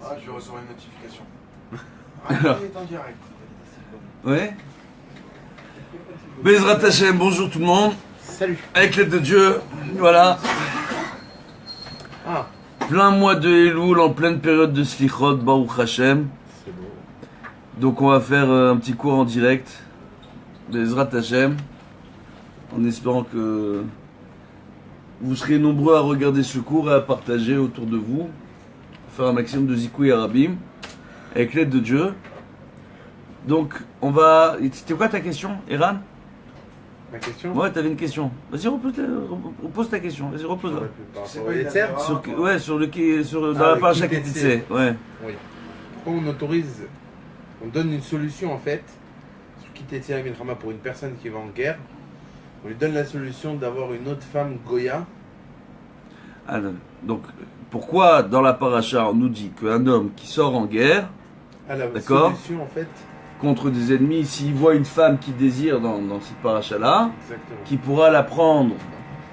Ah, je vais recevoir une notification. Alors. Il est en direct. Ouais. Bezrat Hashem, bonjour tout le monde. Salut. Avec l'aide de Dieu, voilà. Ah, Plein mois de Elul, en pleine période de Slichot, Baruch Hashem. c'est beau. Donc on va faire un petit cours en direct. Bezrat Hashem. En espérant que vous serez nombreux à regarder ce cours et à partager autour de vous. Faire un maximum de Zikoui Arabim. Avec l'aide de Dieu. Donc on va... C'était quoi ta question, Eran? Ma question? Ouais, t'avais une question. Vas-y, repose ta question. Vas-y, repose-la. C'est quoi les terres? Dans la paracha qui Kitetse. ouais. Oui. Pourquoi on autorise, on donne une solution en fait, sur Kitetse et Milchama pour une personne qui va en guerre, on lui donne la solution d'avoir une autre femme Goya. Ah, donc, pourquoi dans la paracha on nous dit qu'un homme qui sort en guerre Ah, la D'accord. solution en fait, contre des ennemis, s'il voit une femme qu'il désire dans cette paracha-là, exactement. qui pourra la prendre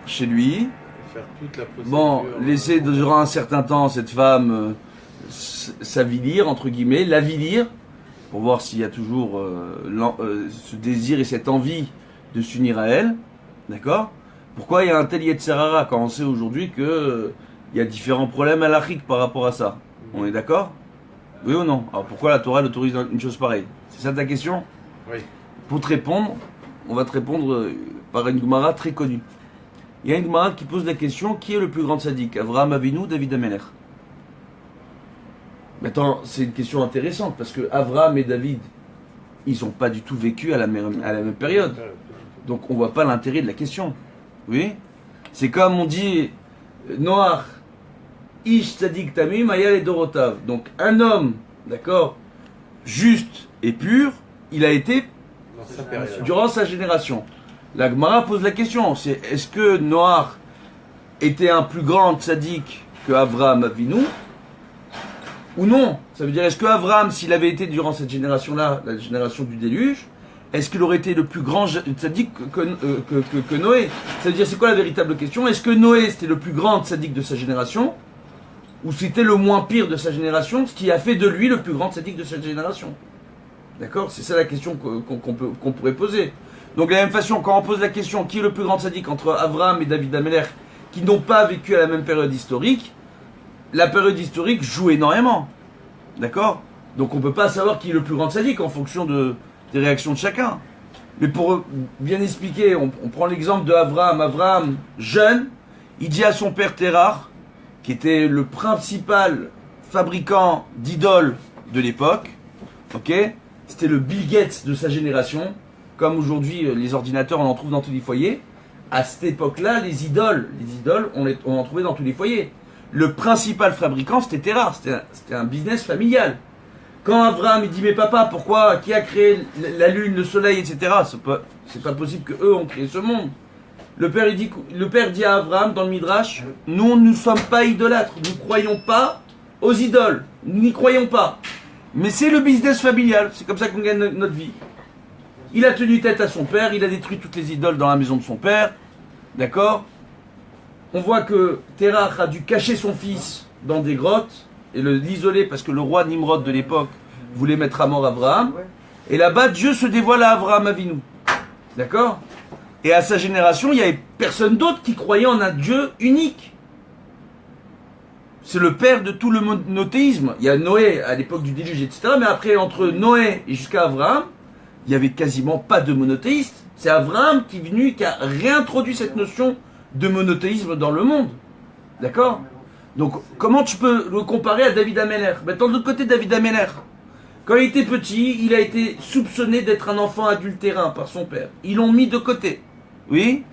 chez lui, Faire toute la procédure. bon, laisser durant un certain temps cette femme s'avilir, entre guillemets, l'avilir, pour voir s'il y a toujours ce désir et cette envie de s'unir à elle, d'accord? Pourquoi il y a un tel Yetzerara quand on sait aujourd'hui que il y a différents problèmes halachiques par rapport à ça? On est d'accord? Oui ou non? Alors pourquoi la Torah l'autorise une chose pareille? C'est ça ta question? Oui. Pour te répondre, on va te répondre par une Gemara très connue. Il y a une Gemara qui pose la question, qui est le plus grand sadique? Avraham Avinu, David Amelech? Maintenant, c'est une question intéressante parce que Avraham et David, ils n'ont pas du tout vécu à la même période. Donc on voit pas l'intérêt de la question. Oui? C'est comme on dit Noach, Ish Tzadik Tamim, Ayal et Dorotav. Donc un homme, d'accord, juste et pur, il a été Dans sa période. durant sa génération. La Gemara pose la question, c'est est-ce que Noach était un plus grand tzaddik que Avraham Avinu ou non? Ça veut dire est-ce que Avraham, s'il avait été durant cette génération-là, la génération du déluge, est-ce qu'il aurait été le plus grand tzaddik que Noé? Ça veut dire c'est quoi la véritable question? Est-ce que Noé c'était le plus grand tzaddik de sa génération ou c'était le moins pire de sa génération, ce qui a fait de lui le plus grand tzaddik de cette génération? D'accord? C'est ça la question qu'on pourrait poser. Donc de la même façon, quand on pose la question qui est le plus grand tzaddik entre Avraham et David Amelech, qui n'ont pas vécu à la même période historique, la période historique joue énormément. D'accord? Donc on ne peut pas savoir qui est le plus grand tzaddik en fonction des réactions de chacun. Mais pour bien expliquer, on prend l'exemple de Avraham. Avraham, jeune, il dit à son père Terah, qui était le principal fabricant d'idoles de l'époque, ok? C'était le Bill Gates de sa génération. Comme aujourd'hui, les ordinateurs, on en trouve dans tous les foyers. À cette époque-là, les idoles, on en trouvait dans tous les foyers. Le principal fabricant, c'était Terah. C'était un business familial. Quand Avraham, il dit, mais papa, pourquoi, qui a créé la lune, le soleil, etc. C'est pas possible que eux ont créé ce monde. Le père dit à Avraham dans le Midrash, nous ne sommes pas idolâtres, nous ne croyons pas aux idoles, nous n'y croyons pas. Mais c'est le business familial, c'est comme ça qu'on gagne notre vie. Il a tenu tête à son père, il a détruit toutes les idoles dans la maison de son père, d'accord? On voit que Terach a dû cacher son fils dans des grottes et l'isoler parce que le roi Nimrod de l'époque voulait mettre à mort Abraham. Et là-bas, Dieu se dévoile à Avraham Avinu, d'accord? Et à sa génération, il n'y avait personne d'autre qui croyait en un Dieu unique. C'est le père de tout le monothéisme. Il y a Noé à l'époque du déluge, etc. Mais après, entre Noé et jusqu'à Avraham, il n'y avait quasiment pas de monothéistes. C'est Avraham qui est venu, qui a réintroduit cette notion de monothéisme dans le monde. D'accord? Donc, comment tu peux le comparer à David Amelech? Maintenant, de l'autre côté, David Amelech, quand il était petit, il a été soupçonné d'être un enfant adultérin par son père. Ils l'ont mis de côté. Oui?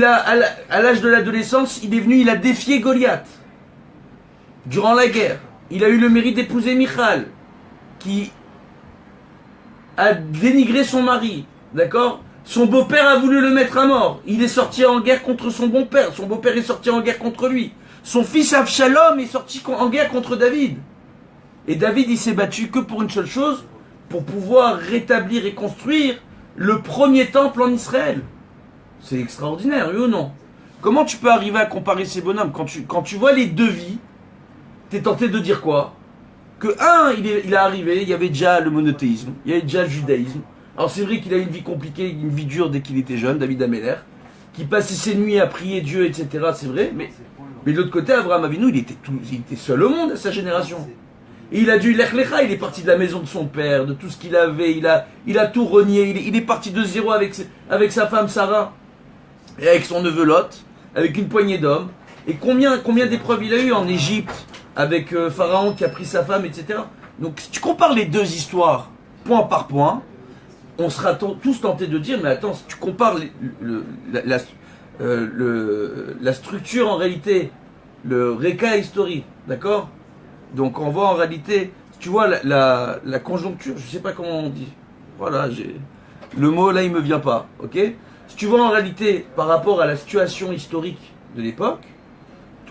À l'âge de l'adolescence, il a défié Goliath. Durant la guerre, il a eu le mérite d'épouser Michal, qui a dénigré son mari. D'accord? Son beau-père a voulu le mettre à mort. Il est sorti en guerre contre son bon-père. Son beau-père est sorti en guerre contre lui. Son fils Avshalom est sorti en guerre contre David. Et David, il s'est battu que pour une seule chose, pour pouvoir rétablir et construire le premier temple en Israël. C'est extraordinaire, oui ou non? Comment tu peux arriver à comparer ces bonhommes quand tu vois les deux vies, t'es tenté de dire quoi? Que il est arrivé, il y avait déjà le monothéisme, il y avait déjà le judaïsme. Alors c'est vrai qu'il a une vie compliquée, une vie dure dès qu'il était jeune, David Ameller, qui passait ses nuits à prier Dieu, etc. C'est vrai, mais de l'autre côté, Abraham Avinu, il était seul au monde à sa génération. Et il a dû Lech Lecha, il est parti de la maison de son père, de tout ce qu'il avait, il a tout renié, il est parti de zéro avec sa femme Sarah, et avec son neveu Lot, avec une poignée d'hommes. Et combien d'épreuves il a eu en Égypte, avec Pharaon qui a pris sa femme, etc. Donc si tu compares les deux histoires, point par point, on sera tous tentés de dire, mais attends, si tu compares la structure en réalité, le réca historique, d'accord? Donc on voit en réalité, tu vois la conjoncture, je sais pas comment on dit, voilà, le mot là il me vient pas, ok? Si tu vois en réalité par rapport à la situation historique de l'époque,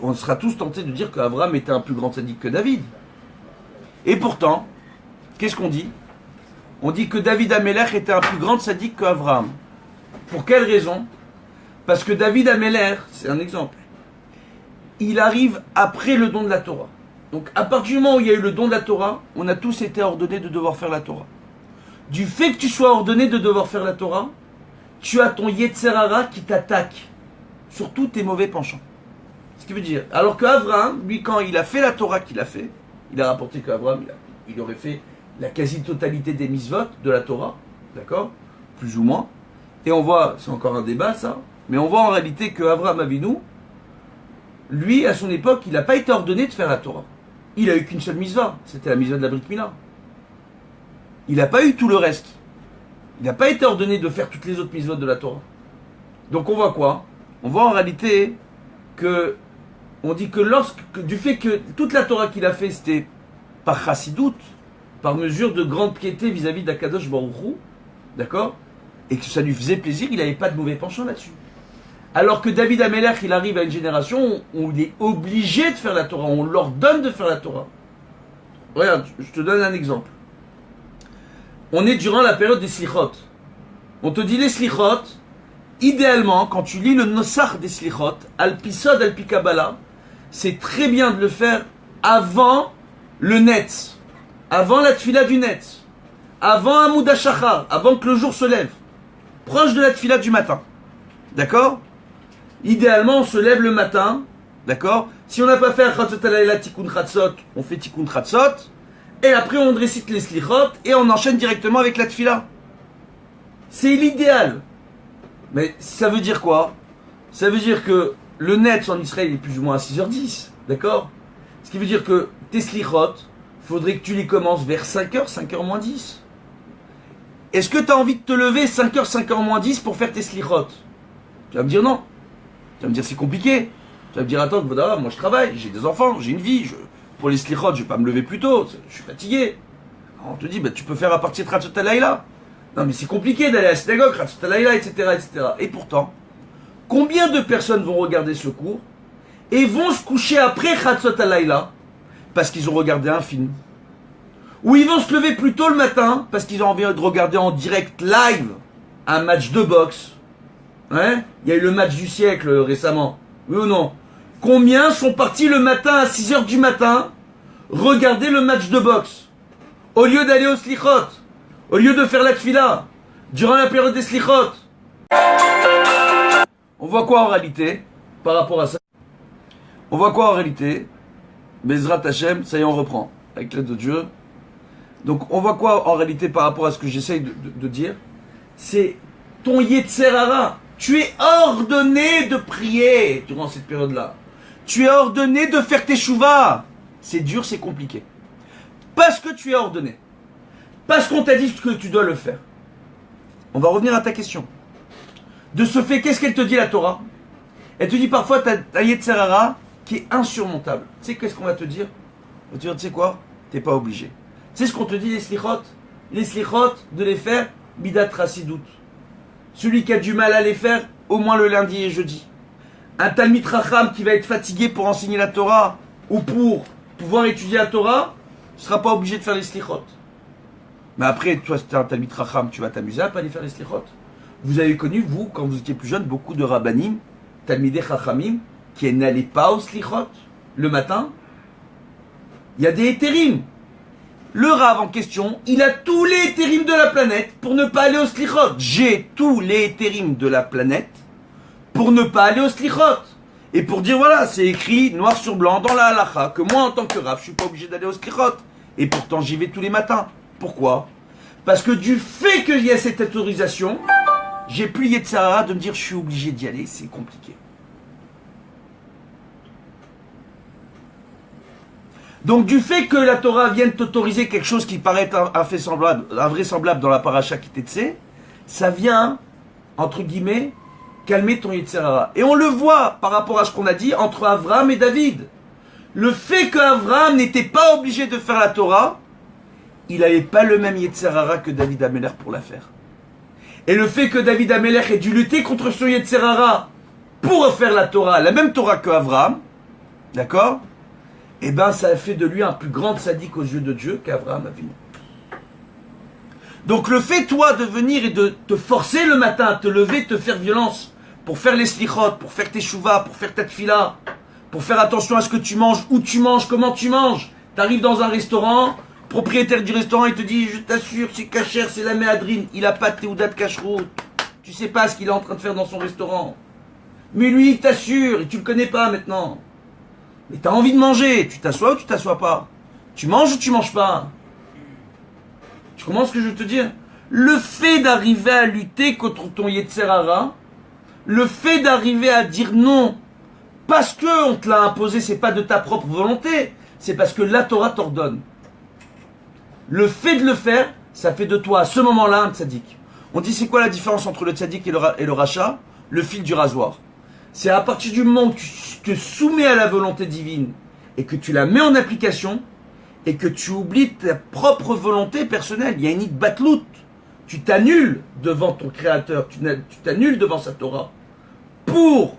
on sera tous tentés de dire qu'Abraham était un plus grand sadique que David. Et pourtant, qu'est-ce qu'on dit? On dit que David Amelech était un plus grand sadique qu'Abraham. Pour quelle raison? Parce que David Amelech, c'est un exemple, il arrive après le don de la Torah. Donc à partir du moment où il y a eu le don de la Torah, on a tous été ordonnés de devoir faire la Torah. Du fait que tu sois ordonné de devoir faire la Torah, tu as ton Yetzer Hara qui t'attaque sur tous tes mauvais penchants. Ce qui veut dire, alors qu'Abraham, lui, quand il a fait la Torah qu'il a fait, il a rapporté qu'Abraham, il aurait fait la quasi-totalité des mitzvot de la Torah, d'accord? Plus ou moins. Et on voit, c'est encore un débat ça, mais on voit en réalité qu'Abraham Avinu, lui, à son époque, il n'a pas été ordonné de faire la Torah. Il a eu qu'une seule mitzvah, c'était la mitzvah de la Brit Mila. Il n'a pas eu tout le reste. Il n'a pas été ordonné de faire toutes les autres mitzvot de la Torah. Donc on voit quoi? On voit en réalité que, on dit que du fait que toute la Torah qu'il a fait, c'était par chassidout, par mesure de grande piété vis-à-vis d'Akadosh Baruch Hu, d'accord? Et que ça lui faisait plaisir, il n'avait pas de mauvais penchant là-dessus. Alors que David Amelech, il arrive à une génération où il est obligé de faire la Torah, on l'ordonne de faire la Torah. Regarde, je te donne un exemple. On est durant la période des slichot. On te dit les slichot, idéalement, quand tu lis le nosach des slichot, al-pisod, al-pikabala, c'est très bien de le faire avant le netz, avant la tfila du netz, avant Amoud HaShachar, avant que le jour se lève, proche de la tfila du matin. D'accord? Idéalement, on se lève le matin, d'accord? Si on n'a pas fait un Chatzot Halayla Tikkun Chatzot, on fait Tikkun Chatzot, et après on récite les slichot, et on enchaîne directement avec la tfila. C'est l'idéal. Mais ça veut dire quoi? Ça veut dire que le net en Israël est plus ou moins à 6h10, d'accord? Ce qui veut dire que tes slichot, faudrait que tu les commences vers 5h, 5h moins 10. Est-ce que tu as envie de te lever 5h, 5h moins 10 pour faire tes slichot? Tu vas me dire non. Tu vas me dire c'est compliqué. Tu vas me dire attends, moi je travaille, j'ai des enfants, j'ai une vie. Pour les slichot, je vais pas me lever plus tôt, je suis fatigué. Alors on te dit, tu peux faire à partir de Chatzot Halayla. Non mais c'est compliqué d'aller à la synagogue, Chatzot Halayla, etc., etc. Et pourtant, combien de personnes vont regarder ce cours et vont se coucher après Chatzot Halayla parce qu'ils ont regardé un film? Ou ils vont se lever plus tôt le matin parce qu'ils ont envie de regarder en direct live un match de boxe. Hein? Il y a eu le match du siècle récemment. Oui ou non? Combien sont partis le matin à 6h du matin regarder le match de boxe au lieu d'aller au slichot, au lieu de faire la tfila durant la période des slichot? On voit quoi en réalité par rapport à ça? On voit quoi en réalité? Bezrat Hashem, ça y est, on reprend avec l'aide de Dieu. Donc on voit quoi en réalité par rapport à ce que j'essaye de dire? C'est ton Yetzer Hara. Tu es ordonné de prier durant cette période-là. Tu es ordonné de faire tes chouvas. C'est dur, c'est compliqué. Parce que tu es ordonné. Parce qu'on t'a dit que tu dois le faire. On va revenir à ta question. De ce fait, qu'est-ce qu'elle te dit la Torah? Elle te dit parfois ta Yetzer Hara qui est insurmontable. Tu sais qu'est-ce qu'on va te dire? On va te dire, tu sais quoi? T'es pas obligé. Tu sais ce qu'on te dit les slichot? Les slichot, de les faire bidat rassidout. Celui qui a du mal à les faire, au moins le lundi et jeudi. Un Talmid Racham qui va être fatigué pour enseigner la Torah ou pour pouvoir étudier la Torah, ne sera pas obligé de faire les slichot. Mais après, toi, si tu es un Talmid Racham, tu vas t'amuser à pas aller faire les slichot. Vous avez connu, vous, quand vous étiez plus jeune, beaucoup de rabbanim, Talmidei Chachamim, qui n'allaient pas aux slichot le matin. il y a des hétérim. Le Rav en question, il a tous les hétérim de la planète pour ne pas aller au slichot. J'ai tous les hétérim de la planète pour ne pas aller au slichot. Et pour dire, voilà, c'est écrit noir sur blanc dans la halacha que moi, en tant que Rav, je suis pas obligé d'aller au slichot. Et pourtant, j'y vais tous les matins. Pourquoi? Parce que du fait qu'il y a cette autorisation, j'ai plus Yetzer Hara de me dire, je suis obligé d'y aller, c'est compliqué. Donc du fait que la Torah vienne t'autoriser quelque chose qui paraît invraisemblable dans la paracha qui t'est, ça vient, entre guillemets, calmer ton Yetzer Hara. Et on le voit par rapport à ce qu'on a dit entre Abraham et David. Le fait qu'Abraham n'était pas obligé de faire la Torah, il n'avait pas le même Yetzer Hara que David Amelech pour la faire. Et le fait que David Amelech ait dû lutter contre son Yetzer Hara pour faire la Torah, la même Torah que Abraham, d'accord? Eh bien, ça a fait de lui un plus grand sadique aux yeux de Dieu qu'Abraham Avinu. Donc le fait, toi, de venir et de te forcer le matin, te lever, te faire violence, pour faire les slichot, pour faire tes chouvas, pour faire ta tfila, pour faire attention à ce que tu manges, où tu manges, comment tu manges. Tu arrives dans un restaurant, propriétaire du restaurant, il te dit, je t'assure, c'est cachère, c'est la méadrine, il a pas de théouda de cacheroute. Tu sais pas ce qu'il est en train de faire dans son restaurant. Mais lui, il t'assure, et tu le connais pas maintenant. Mais t'as envie de manger, tu t'assois ou tu t'assois pas? Tu manges ou tu manges pas? Tu comprends ce que je veux te dire? Le fait d'arriver à lutter contre ton Yetzer Hara, le fait d'arriver à dire non, parce que on te l'a imposé, c'est pas de ta propre volonté, c'est parce que la Torah t'ordonne. Le fait de le faire, ça fait de toi à ce moment-là un tzaddik. On dit c'est quoi la différence entre le tzaddik et le rachat? Le fil du rasoir. C'est à partir du moment où tu te soumets à la volonté divine et que tu la mets en application et que tu oublies ta propre volonté personnelle. Il y a une hitbatlout. Tu t'annules devant ton créateur, tu t'annules devant sa Torah pour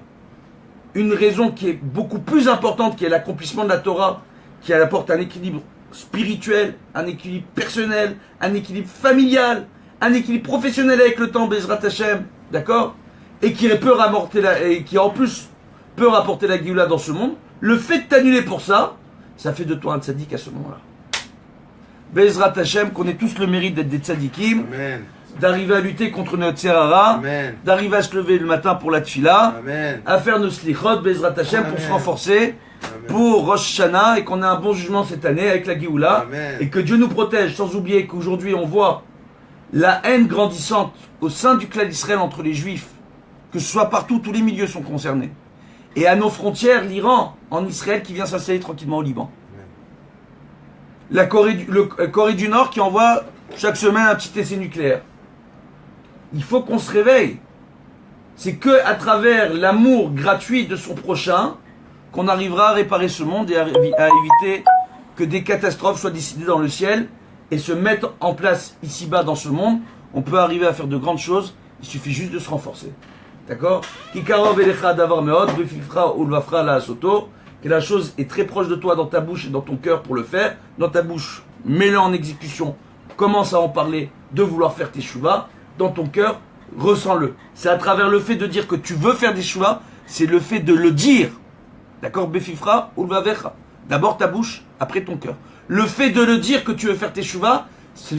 une raison qui est beaucoup plus importante, qui est l'accomplissement de la Torah, qui apporte un équilibre spirituel, un équilibre personnel, un équilibre familial, un équilibre professionnel avec le temps, Bezrat Hashem, d'accord? Et qui peut rapporter et qui en plus peut rapporter la Géoula dans ce monde. Le fait de t'annuler pour ça, ça fait de toi un tzaddik à ce moment-là. Bezrat Hashem, qu'on ait tous le mérite d'être des tzaddikim, Amen. d'arriver à lutter contre notre Yetzer Hara, Amen. d'arriver à se lever le matin pour la tfila, Amen. à faire nos slichot, Bezrat Hashem, pour se renforcer, Amen. pour Rosh Hashanah, et qu'on ait un bon jugement cette année avec la Géoula, Amen. et que Dieu nous protège, sans oublier qu'aujourd'hui on voit la haine grandissante au sein du clan d'Israël entre les Juifs, que ce soit partout, tous les milieux sont concernés. Et à nos frontières, l'Iran, en Israël, qui vient s'installer tranquillement au Liban. La Corée du Nord qui envoie chaque semaine un petit essai nucléaire. Il faut qu'on se réveille. C'est que à travers l'amour gratuit de son prochain qu'on arrivera à réparer ce monde et à éviter que des catastrophes soient décidées dans le ciel et se mettre en place ici-bas dans ce monde. On peut arriver à faire de grandes choses. Il suffit juste de se renforcer. D'accord? Que la chose est très proche de toi dans ta bouche et dans ton cœur pour le faire. Dans ta bouche, mets-le en exécution. Commence à en parler de vouloir faire tes chouvas. Dans ton cœur, ressens-le. C'est à travers le fait de dire que tu veux faire des chouvas, c'est le fait de le dire. D'accord? Befifra ou vavecha. D'abord ta bouche, après ton cœur. Le fait de le dire que tu veux faire tes chouvas, ça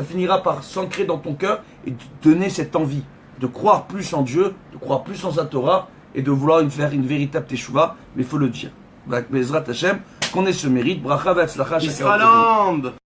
finira par s'ancrer dans ton cœur et te donner cette envie de croire plus en Dieu, de croire plus en sa Torah et de vouloir faire une véritable teshuva, mais il faut le dire. Bezrat Hashem, qu'on ait ce mérite. Bracha v'atzlacha. Israël.